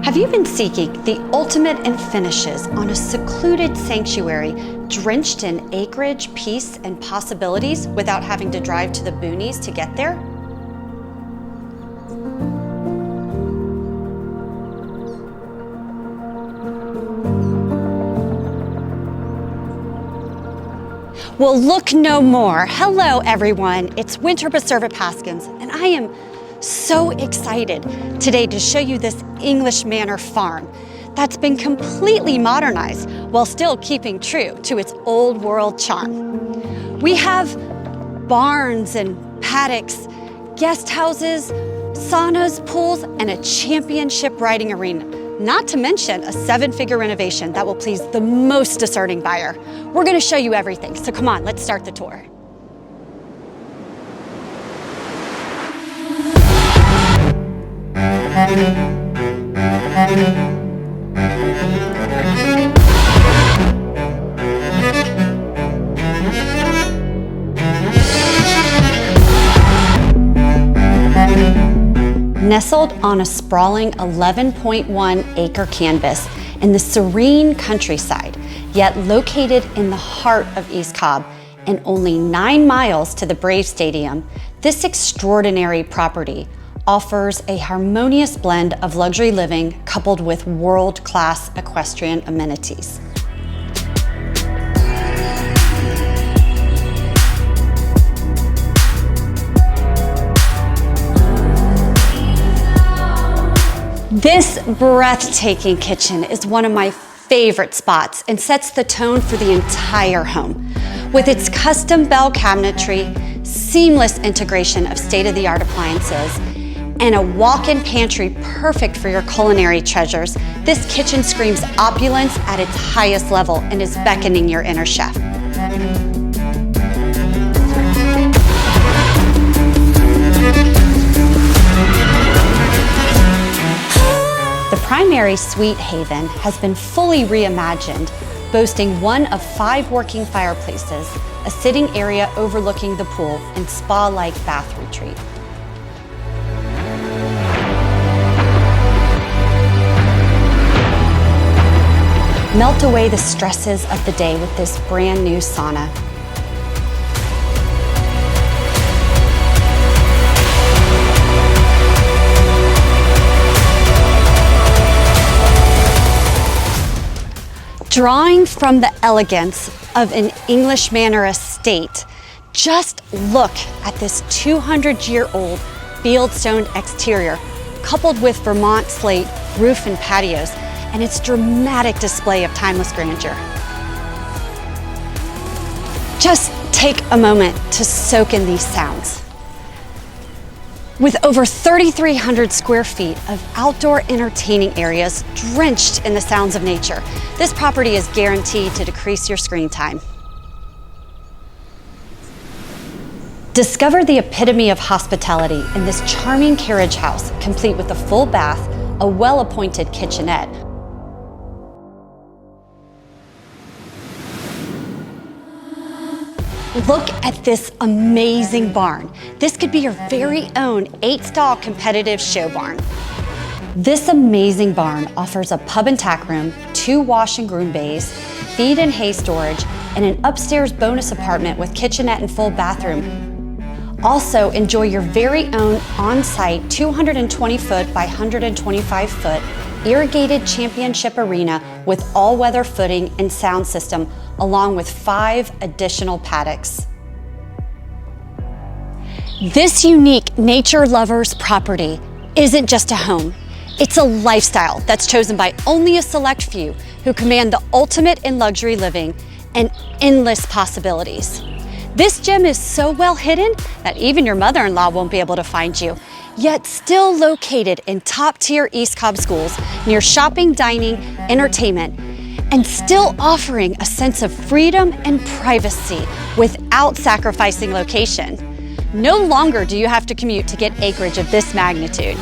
Have you been seeking the ultimate in finishes on a secluded sanctuary drenched in acreage, peace, and possibilities without having to drive to the boonies to get there? Well, look no more. Hello, everyone. It's Winter Baserva Paskins, and I am so excited today to show you this English Manor farm that's been completely modernized while still keeping true to its old world charm. We have barns and paddocks, guest houses, saunas, pools, and a championship riding arena. Not to mention a 7-figure renovation that will please the most discerning buyer. We're gonna show you everything, so come on, let's start the tour. Nestled on a sprawling 11.1 acre canvas in the serene countryside, yet located in the heart of East Cobb and only 9 miles to the Braves Stadium, this extraordinary property offers a harmonious blend of luxury living coupled with world-class equestrian amenities. This breathtaking kitchen is one of my favorite spots and sets the tone for the entire home. With its custom bell cabinetry, seamless integration of state-of-the-art appliances, and a walk-in pantry perfect for your culinary treasures, this kitchen screams opulence at its highest level and is beckoning your inner chef. The primary suite haven has been fully reimagined, boasting one of 5 working fireplaces, a sitting area overlooking the pool, and spa-like bath retreat. Melt away the stresses of the day with this brand new sauna. Drawing from the elegance of an English Manor estate, just look at this 200-year-old fieldstone exterior, coupled with Vermont slate roof and patios, and its dramatic display of timeless grandeur. Just take a moment to soak in these sounds. With over 3,300 square feet of outdoor entertaining areas drenched in the sounds of nature, this property is guaranteed to decrease your screen time. Discover the epitome of hospitality in this charming carriage house, complete with a full bath, a well-appointed kitchenette, look at this amazing barn. This could be your very own 8-stall competitive show barn. This amazing barn offers a pub and tack room, 2 wash and groom bays, feed and hay storage, and an upstairs bonus apartment with kitchenette and full bathroom. Also, enjoy your very own on-site 220-foot by 125-foot irrigated championship arena with all-weather footing and sound system, along with 5 additional paddocks. This unique nature lover's property isn't just a home. It's a lifestyle that's chosen by only a select few who command the ultimate in luxury living and endless possibilities. This gem is so well hidden that even your mother-in-law won't be able to find you, yet still located in top-tier East Cobb schools near shopping, dining, entertainment, and still offering a sense of freedom and privacy without sacrificing location. No longer do you have to commute to get acreage of this magnitude.